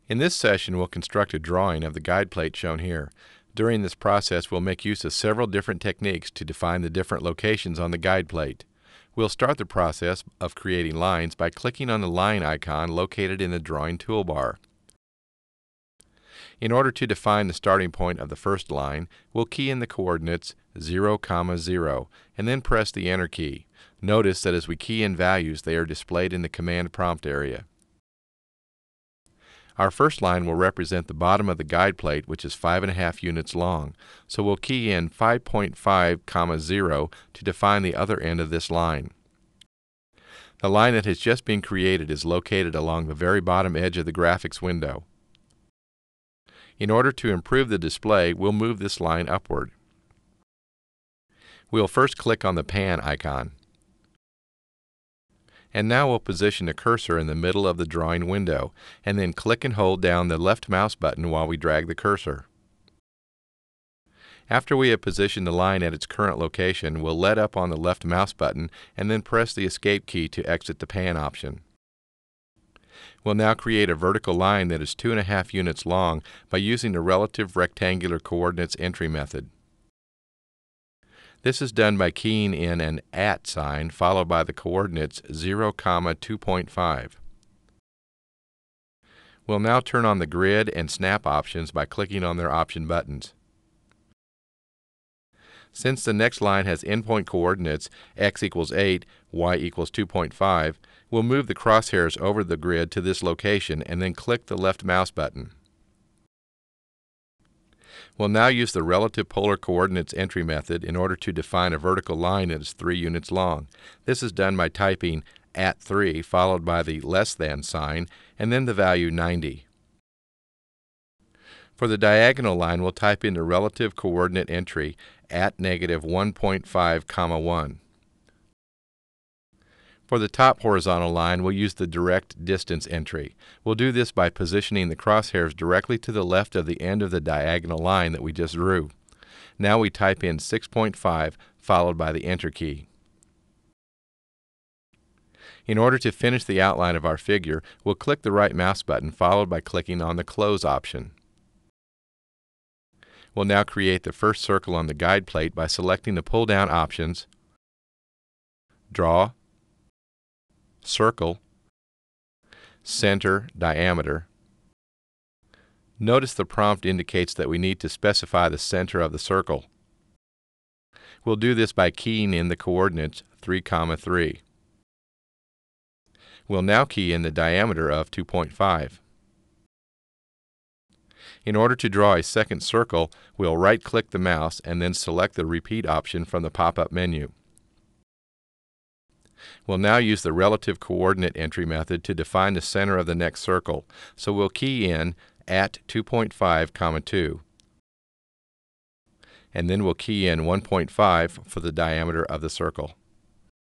In this session, we'll construct a drawing of the guide plate shown here. During this process, we'll make use of several different techniques to define the different locations on the guide plate. We'll start the process of creating lines by clicking on the line icon located in the drawing toolbar. In order to define the starting point of the first line, we'll key in the coordinates 0, 0, and then press the Enter key. Notice that as we key in values, they are displayed in the command prompt area. Our first line will represent the bottom of the guide plate, which is 5.5 units long, so we'll key in 5.5, 0 to define the other end of this line. The line that has just been created is located along the very bottom edge of the graphics window. In order to improve the display, we'll move this line upward. We'll first click on the pan icon. And now we'll position a cursor in the middle of the drawing window, and then click and hold down the left mouse button while we drag the cursor. After we have positioned the line at its current location, we'll let up on the left mouse button and then press the Escape key to exit the pan option. We'll now create a vertical line that is 2.5 units long by using the relative rectangular coordinates entry method. This is done by keying in an @ sign followed by the coordinates 0, 2.5. We'll now turn on the grid and snap options by clicking on their option buttons. Since the next line has endpoint coordinates x equals 8, y equals 2.5, we'll move the crosshairs over the grid to this location and then click the left mouse button. We'll now use the relative polar coordinates entry method in order to define a vertical line that is 3 units long. This is done by typing @3 followed by the less than sign and then the value 90. For the diagonal line, we'll type in the relative coordinate entry @-1.5, 1. For the top horizontal line, we'll use the direct distance entry. We'll do this by positioning the crosshairs directly to the left of the end of the diagonal line that we just drew. Now we type in 6.5 followed by the Enter key. In order to finish the outline of our figure, we'll click the right mouse button followed by clicking on the Close option. We'll now create the first circle on the guide plate by selecting the pull-down options, Draw, Circle, Center, Diameter. Notice the prompt indicates that we need to specify the center of the circle. We'll do this by keying in the coordinates 3, 3. We'll now key in the diameter of 2.5. In order to draw a second circle, we'll right-click the mouse and then select the Repeat option from the pop-up menu. We'll now use the relative coordinate entry method to define the center of the next circle, so we'll key in @2.5, 2. And then we'll key in 1.5 for the diameter of the circle.